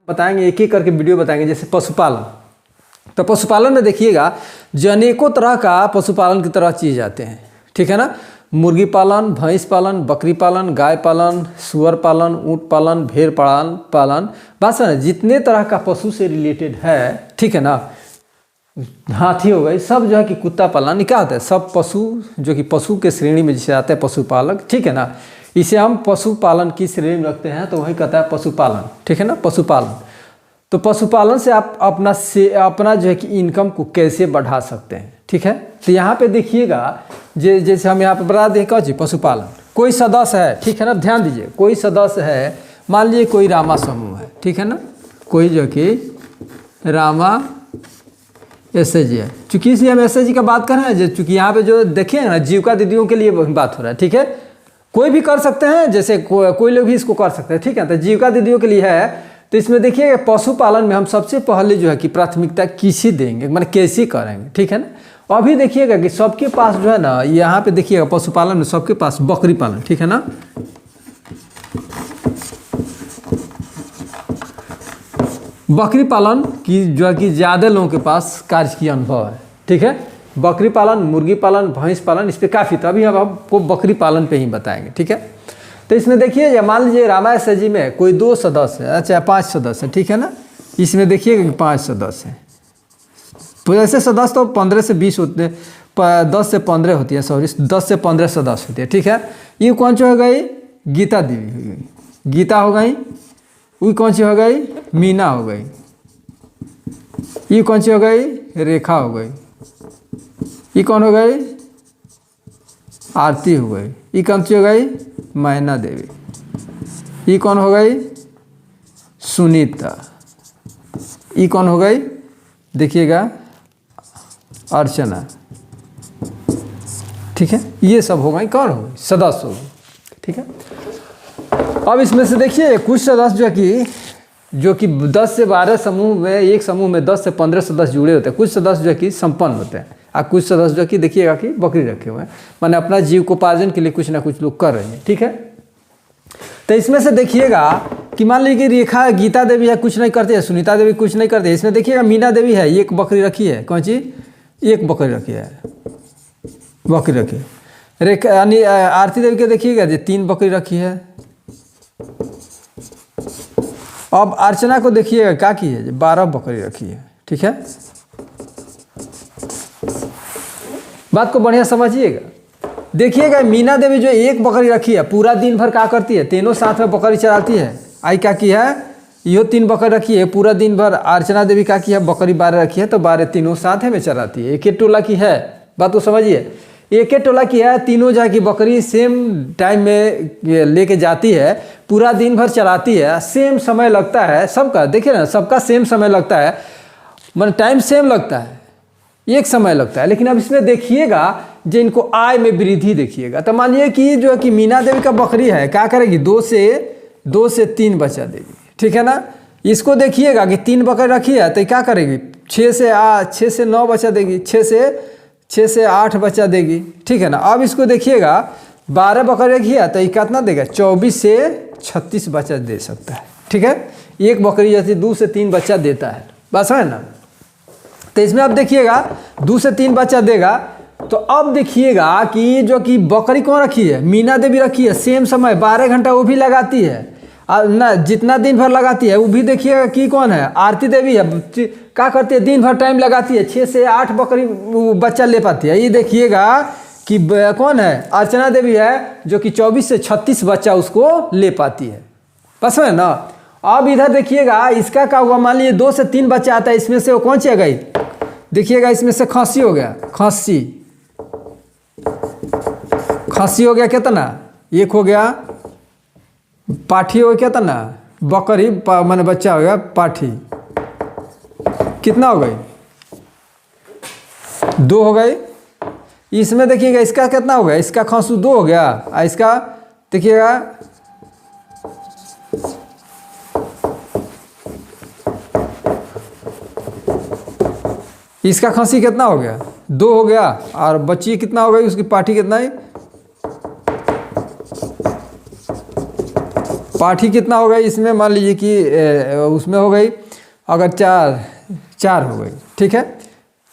बताएंगे, एक एक करके वीडियो बताएंगे। जैसे पशुपालन, तो पशुपालन में देखिएगा जो अनेकों तरह का पशुपालन की तरह चीज़ आते हैं, ठीक है ना। मुर्गी पालन, भैंस पालन, बकरी पालन, गाय पालन, सुअर पालन, ऊँट पालन, भेड़ पालन बस है, जितने तरह का पशु से रिलेटेड है, ठीक है ना। हाथी हो गई, सब जो है कि कुत्ता पालन, क्या होता है, सब पशु जो कि पशु के श्रेणी में जिसे आते हैं पशुपालक, ठीक है ना। इसे हम पशुपालन की श्रेणी में रखते हैं, तो वही कहता है पशुपालन, ठीक है ना, पशुपालन। तो पशुपालन से आप अपना जो है कि इनकम को कैसे बढ़ा सकते हैं, ठीक है। तो यहाँ पे देखिएगा जैसे हम यहाँ पे बता दें क्या चीज़, पशुपालन। कोई सदस्य है, ठीक है ना, ध्यान दीजिए, कोई सदस्य है, मान लीजिए कोई रामा समूह है, ठीक है ना, कोई जो कि रामा एसएचजी है। चूँकि इसलिए हम एसएचजी का बात कर रहे हैं, चूँकि यहाँ पे जो देखिए ना जीविका दीदियों के लिए बात हो रहा है, ठीक है। कोई भी कर सकते हैं, जैसे कोई लोग भी इसको कर सकते हैं, ठीक है। तो जीविका दीदियों के लिए है, तो इसमें देखिए पशुपालन में हम सबसे पहले जो है कि प्राथमिकता किसी देंगे, मतलब कैसे करेंगे, ठीक है ना। अभी देखिएगा कि सबके पास जो है ना, यहाँ पे देखिएगा पशुपालन में सबके पास बकरी पालन, ठीक है ना। बकरी पालन की जो है कि ज़्यादा लोगों के पास कार्य की अनुभव है, ठीक है। बकरी पालन, मुर्गी पालन, भैंस पालन, इस पर काफ़ी, तो अभी हम आपको बकरी पालन पे ही बताएंगे, ठीक है। तो इसमें देखिए मान लीजिए रामा एसएचजी में कोई 2 सदस्य है, अच्छा 5 सदस्य है, ठीक है ना। इसमें देखिएगा कि 5 सदस्य हैं, तो ऐसे सदस्य तो 15 से 20 होते हैं, 10 से 15 होती है, सॉरी 10 से 15 सदस्य होती है, ठीक है। ये कौन सी हो गई, गीता देवी हो गई, गीता हो गई। वो कौन सी हो गई, मीना हो गई। ये कौन सी हो गई, रेखा हो गई। ये कौन हो गई, आरती हो गई। ये कौन सी हो गई, मैना देवी। ये कौन हो गई, सुनीता। ये कौन हो गई, देखिएगा अर्चना, ठीक है। ये सब हो गई, कौन हो गई, सदस्य हो गई, ठीक है। अब इसमें से देखिए कुछ सदस्य जो कि 10 से 12 समूह में, एक समूह में 10 से 15 सदस्य जुड़े होते हैं। कुछ सदस्य जो कि संपन्न होते हैं, और कुछ सदस्य जो कि देखिएगा कि बकरी रखे हुए हैं, माने अपना जीविकोपार्जन के लिए कुछ ना कुछ लोग कर रहे हैं, ठीक है। तो इसमें से देखिएगा कि मान लीजिए कि रेखा, गीता देवी है, कुछ नहीं करती है, सुनीता देवी कुछ नहीं करती है। इसमें देखिएगा मीना देवी है, एक बकरी रखी है, कौन सी, एक बकरी रखी है, बकरी रखी है। रेखा यानी आरती देवी के देखिएगा 3 बकरी रखी है। अब अर्चना को देखिएगा क्या की है, 12 बकरी रखी है, ठीक है। बात को बढ़िया समझिएगा। देखिएगा मीना देवी जो 1 बकरी रखी है, पूरा दिन भर क्या करती है, तीनों साथ में बकरी चराती है। आई क्या की है, यो 3 बकरी रखी है, पूरा दिन भर। अर्चना देवी क्या की है, बकरी 12 रखी है, तो 12 तीनों साथ में चराती है। एक ही टोला की है, बात को समझिए, एक ही टोला की है, तीनों जाके बकरी सेम टाइम में लेके जाती है, पूरा दिन भर चलाती है, सेम समय लगता है सबका। देखिए ना, सबका सेम समय लगता है, मतलब टाइम सेम लगता है, एक समय लगता है। लेकिन अब इसमें देखिएगा जो इनको आय में वृद्धि देखिएगा। तो मान लीजिए कि जो है कि मीना देवी का बकरी है, क्या करेगी, 2 से 3 बच्चा देगी, ठीक है ना। इसको देखिएगा कि 3 बकरी रखी है, तो क्या करेगी, 6 से 9 बच्चा देगी, 6 से 8 बच्चा देगी, ठीक है ना। अब इसको देखिएगा 12 बकरी रखी है, तो ये कितना देगा, 24 से 36 बच्चा दे सकता है, ठीक है। एक बकरी जैसे 2 से 3 बच्चा देता है, बस है ना। तो इसमें अब देखिएगा 2 से 3 बच्चा देगा। तो अब देखिएगा कि जो कि बकरी कौन रखी है, मीना देवी रखी है, सेम समय 12 घंटा वो भी लगाती है, ना जितना दिन भर लगाती है वो भी देखिएगा कि कौन है, आरती देवी है, क्या करती है, दिन भर टाइम लगाती है, 6 से 8 बकरी बच्चा ले पाती है। ये देखिएगा कि कौन है, अर्चना देवी है, जो कि 24 से 36 बच्चा उसको ले पाती है, बस है ना। अब इधर देखिएगा इसका क्या हुआ, मान लीजिए 2 से 3 बच्चा आता है, इसमें से वो कौन सी आ गई, देखिएगा इसमें से खस्सी हो गया, खस्सी हो गया कितना, 1 हो गया। पाठी हो गया कितना, बकरी माने बच्चा हो गया पाठी, कितना हो गई, 2 हो गई। इसमें देखिएगा इसका कितना हो गया, इसका खसू 2 हो गया, और इसका देखिएगा इसका खसी कितना हो गया, 2 हो गया, और बच्ची कितना हो गई, उसकी पाठी कितना है, पाठी कितना हो गई इसमें, मान लीजिए कि उसमें हो गई अगर 4 हो गई, ठीक है।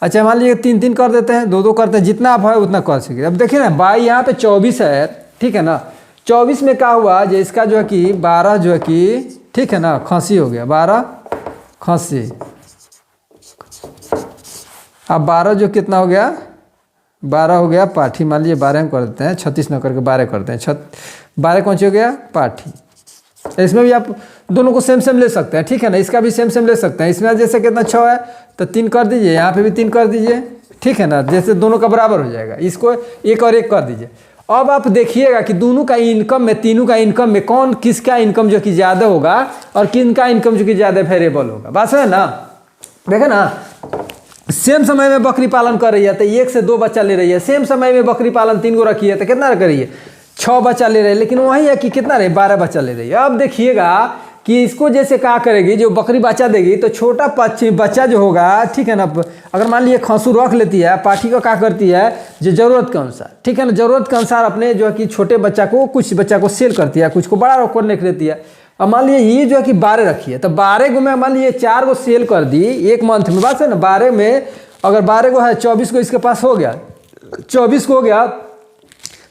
अच्छा मान लीजिए 3 कर देते हैं, 2 करते हैं, जितना आप है उतना कर सके। अब देखिए ना बाई यहाँ पे 24 है, ठीक है ना। 24 में क्या हुआ, जो इसका जो है कि 12 जो है कि, ठीक है ना, खसी हो गया, 12 खसी। अब 12 जो कितना हो गया, 12 हो गया पाठी। मान लीजिए 12 कर देते हैं, 36 न करके 12 करते हैं, 12 कौन सी हो गया, पाठी। इसमें भी आप दोनों को सेम ले सकते हैं, ठीक है ना। इसका भी सेम ले सकते हैं। इसमें जैसे कितना 6 है तो 3 कर दीजिए, यहाँ पे भी 3 कर दीजिए, ठीक है ना। जैसे दोनों का बराबर हो जाएगा, इसको 1 और 1 कर दीजिए। अब आप देखिएगा कि दोनों का इनकम में, तीनों का इनकम में कौन किसका इनकम जो कि ज़्यादा होगा और किन का इनकम जो कि ज़्यादा वेरिएबल होगा। बात है ना। देखे ना, सेम समय में बकरी पालन कर रही है तो 1 से 2 बच्चा ले रही है। सेम समय में बकरी पालन 3 को रखी है तो कितना कर रही है, 6 बच्चा ले रहे हैं। लेकिन वही है कि कितना रहे, 12 बच्चा ले रही है। अब देखिएगा कि इसको जैसे क्या करेगी, जो बकरी बच्चा देगी तो छोटा बच्चा जो होगा, ठीक है ना। अगर मान लीजिए खसू रख लेती है, पाठी को क्या करती है, जो ज़रूरत के अनुसार, ठीक है ना, ज़रूरत के अनुसार अपने जो है कि छोटे बच्चा को, कुछ बच्चा को सेल करती है, कुछ को बड़ा करने के लेती है। अब मान लीजिए ये जो है कि 12 रखी है तो 12 को में मान लीजिए 4 को सेल कर दी 1 मंथ में। बात है ना, 12 में अगर 12 को है, 24 को इसके पास हो गया, 24 को हो गया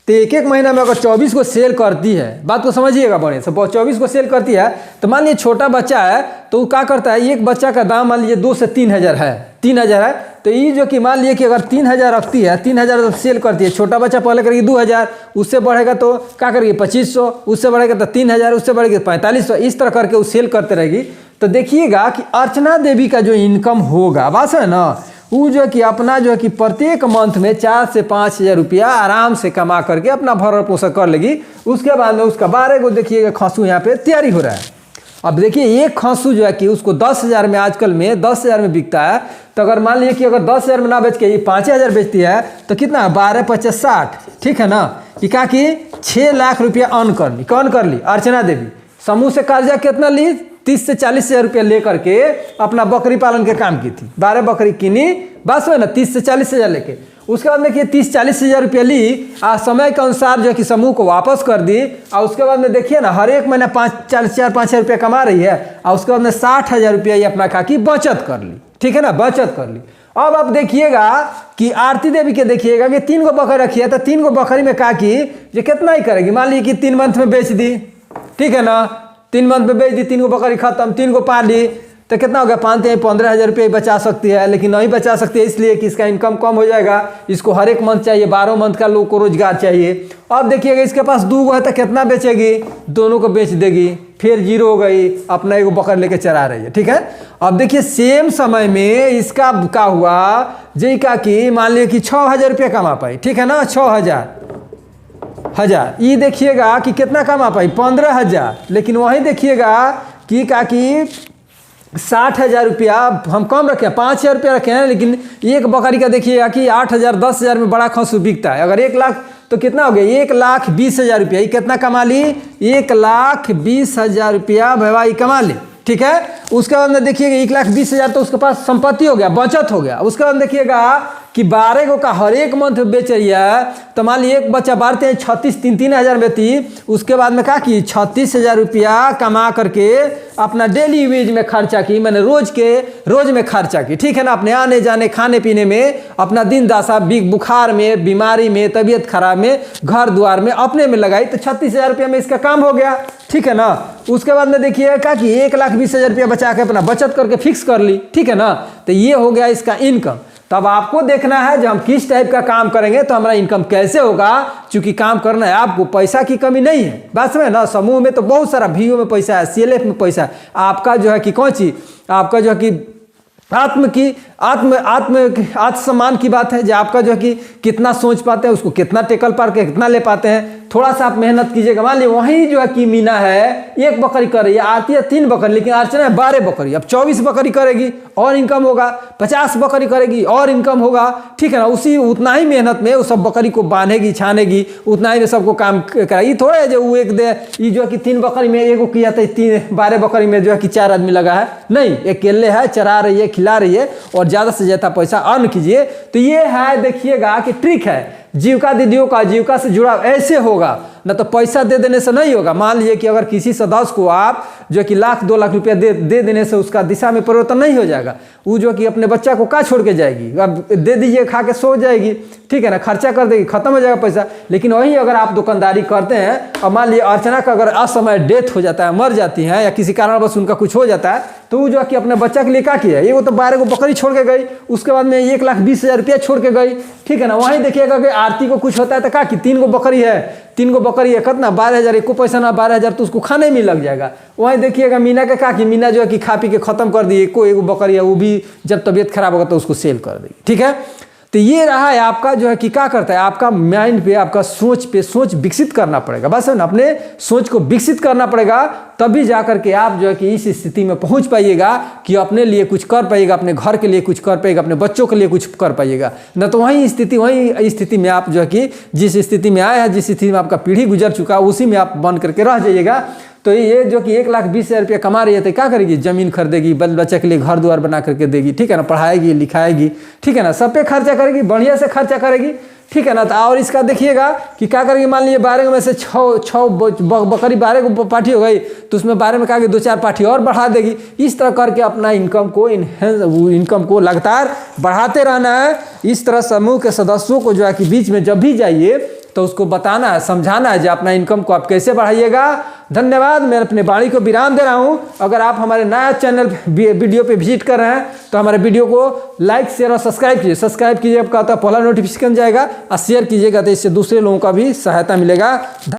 तो 1 महीना में अगर 24 को सेल करती है, बात को समझिएगा बड़े से, 24 को सेल करती है तो मान लीजिए छोटा बच्चा है तो वो क्या करता है, एक बच्चा का दाम मान लीजिए 2 से 3 हज़ार है, 3 हज़ार है तो ये जो कि मान लीजिए कि अगर 3 हज़ार रखती है, 3 हज़ार जब सेल करती है, छोटा बच्चा पहले करेगी 2 हज़ार, उससे बढ़ेगा तो क्या करेगी 2500, उससे बढ़ेगा तो 3 हज़ार, उससे बढ़ेगी 4500, इस तरह करके वो सेल करते रहेगी। तो देखिएगा कि अर्चना देवी का जो इनकम होगा, बस है ना, वो जो है कि अपना जो है कि प्रत्येक मंथ में 4 से 5 हज़ार रुपया आराम से कमा करके अपना भरण पोषण कर लेगी। उसके बाद में उसका 12 को देखिएगा खसू यहाँ पे तैयारी हो रहा है। अब देखिए एक खसू जो है कि उसको 10 हज़ार में, आजकल में 10 हज़ार में बिकता है। तो अगर मान लीजिए कि अगर 10 हज़ार में ना बेच के ये 5 हज़ार बेचती है तो कितना, 12 50 60, ठीक है ना। कि क्या कि 6 लाख रुपया अर्न कर ली। कौन कर ली, अर्चना देवी। समूह से कर्जा कितना ली, 30 से 40 हज़ार रुपया लेकर के अपना बकरी पालन के काम की थी। 12 बकरी किनी, बस है ना, 30 से 40 हज़ार लेके। उसके बाद देखिए 30-40 हज़ार रुपया ली, समय के अनुसार जो है कि समूह को वापस कर दी। और उसके बाद में देखिए ना, हर एक महीना 4 5 हज़ार रुपया कमा रही है। और उसके बाद में 60 हज़ार रुपया ये अपना खा की बचत कर ली, ठीक है ना, बचत कर ली। अब आप देखिएगा कि आरती देवी के देखिएगा कि 3 को बकरी रखी है तो 3 को बकरी में का की जो कितना ही करेगी, मान लीजिए कि 3 मंथ में बेच दी, ठीक है ना, 3 मंथ में बेच दी, 3 को बकरी खत्म, 3 को पाल ली तो कितना हो गया, 15 हज़ार रुपये बचा सकती है। लेकिन नहीं बचा सकती है इसलिए कि इसका इनकम कम हो जाएगा। इसको हर एक मंथ चाहिए, 12 मंथ का लोग को रोजगार चाहिए। अब देखिएगा इसके पास 2 है तो कितना बेचेगी, दोनों को बेच देगी, फिर 0 हो गई, अपना एक बकरी लेके चरा रही है, ठीक है। अब देखिए सेम समय में इसका क्या हुआ, जी का कि मान लीजिए कि 6 हज़ार रुपया कमा पाई, ठीक है ना, 6 हज़ार। ये देखिएगा कि कितना कमा पाई, 15 हज़ार। लेकिन वहीं देखिएगा कि क्या कि 60 हज़ार रुपया हम कम रखे हैं, 5 हज़ार रुपया रखे हैं। लेकिन एक बकरी का देखिएगा कि 8 हज़ार 10 हज़ार में बड़ा खसू बिकता है। अगर 1 लाख तो कितना हो गया, 1,20,000 रुपया। ये कितना कमा ली, 1,20,000 रुपया भाई कमा ली, ठीक है। उसके बाद में देखिएगा 1,20,000 तो उसके पास संपत्ति हो गया, बचत हो गया। उसके बाद देखिएगा कि 12 को का हर एक मंथ बेच रही है तो मान लीजिए एक बच्चा बांटते हैं 36, 3 हज़ार में थी। उसके बाद में क्या की, 36 हज़ार रुपया कमा करके अपना डेली यूज में खर्चा की, मैंने रोज में खर्चा की, ठीक है ना। अपने आने जाने, खाने पीने में, अपना दिन दासा, बुखार में, बीमारी में, तबीयत खराब में, घर द्वार में, अपने में लगाई तो 36 हज़ार रुपया में इसका काम हो गया, ठीक है ना। उसके बाद में देखिए क्या कि 1,20,000 रुपया बचा के अपना बचत करके फिक्स कर ली, ठीक है ना। तो ये हो गया इसका इनकम। तब आपको देखना है जब हम किस टाइप का काम करेंगे तो हमारा इनकम कैसे होगा। क्योंकि काम करना है आपको, पैसा की कमी नहीं है, बस में ना। समूह में तो बहुत सारा VO में पैसा है, CLF में पैसा है। आपका जो है कि कौन चीज, आपका जो है कि आत्मसम्मान की बात है, जो आपका जो है कि कितना सोच पाते हैं, उसको कितना टेकल पार के कितना ले पाते हैं। थोड़ा सा आप मेहनत कीजिएगा। मान लीजिए वहीं जो है कि मीना है 1 बकरी कर रही है, आती है 3 बकरी, लेकिन अर्चना है 12 बकरी। अब 24 बकरी करेगी और इनकम होगा, 50 बकरी करेगी और इनकम होगा, ठीक है ना। उसी उतना ही मेहनत में वो सब बकरी को बांधेगी, छानेगी, उतना ही में सबको काम कराएगी। थोड़ा है जो वो एक दे, ये जो है कि 3 बकरी में एगो किया था, 12 बकरी में जो है कि 4 आदमी लगा है, नहीं, अकेले है, चरा रही है, खिला रही है और ज़्यादा से ज़्यादा पैसा अर्न कीजिए। तो ये है, देखिएगा कि ट्रिक है जीविका दीदियों का जीविका से जुड़ाव ऐसे होगा, ना तो पैसा दे देने से नहीं होगा। मान लीजिए कि अगर किसी सदस्य को आप जो कि 1,00,000-2,00,000 रुपया दे देने से उसका दिशा में परिवर्तन नहीं हो जाएगा। वो जो कि अपने बच्चा को का छोड़ के जाएगी, अब दे दीजिए खा के सो जाएगी, ठीक है ना, खर्चा कर देगी, खत्म हो जाएगा पैसा। लेकिन वहीं अगर आप दुकानदारी करते हैं और मान लीजिए अर्चना का अगर असमय डेथ हो जाता है, मर जाती है या किसी कारणवश उनका कुछ हो जाता है, तो वो जो कि अपने बच्चा के लिए क्या किया, ये वो तो 12 को बकरी छोड़ के गई, उसके बाद में 1,20,000 रुपया छोड़ के गई, ठीक है ना। वहीं देखिएगा कि आरती को कुछ होता है तो क्या कि 3 गो बकरी है, 3 गो बकरी है, कितना 12,000, एको पैसा ना 12,000 तो उसको खाने में लग जाएगा। वहीं देखिएगा मीना का क्या कि मीना जो है कि खा पी के खत्म कर दी, एगो बकरी है, वो भी जब तबीयत खराब होगा तो उसको सेल कर देगी, ठीक है। तो ये रहा है आपका जो है कि क्या करता है, आपका माइंड पे, आपका सोच पे, सोच विकसित करना पड़ेगा, बस है ना, अपने सोच को विकसित करना पड़ेगा, तभी जाकर के आप जो है कि इस स्थिति में पहुंच पाइएगा कि अपने लिए कुछ कर पाइएगा, अपने घर के लिए कुछ कर पाइएगा, अपने बच्चों के लिए कुछ कर पाइएगा। न तो वही स्थिति में आप जो है कि जिस स्थिति में आए हैं, जिस स्थिति में आपका पीढ़ी गुजर चुका, उसी में आप बन करके रह जाइएगा। तो ये जो कि 1,20,000 रुपया कमा रही है तो क्या करेगी, जमीन खरीदेगी, बच्चे के लिए घर द्वार बना करके देगी, ठीक है ना, पढ़ाएगी लिखाएगी, ठीक है ना, सब पे खर्चा करेगी, बढ़िया से खर्चा करेगी, ठीक है ना। तो और इसका देखिएगा कि क्या करेगी, मान लीजिए 12 में से 6 बकरी 12 को पाठी हो गई, तो उसमें 12 में कहा कि 2-4 पाठी और बढ़ा देगी। इस तरह करके अपना इनकम को लगातार बढ़ाते रहना है। इस तरह समूह के सदस्यों को जो है कि बीच में जब भी जाइए तो उसको बताना है, समझाना है जो अपना इनकम को आप कैसे बढ़ाइएगा। धन्यवाद, मैं अपने वाणी को विराम दे रहा हूं। अगर आप हमारे नया चैनल वीडियो पे विजिट कर रहे हैं तो हमारे वीडियो को लाइक शेयर और सब्सक्राइब कीजिए, आपका पहला नोटिफिकेशन जाएगा, और शेयर कीजिएगा तो इससे दूसरे लोगों का भी सहायता मिलेगा।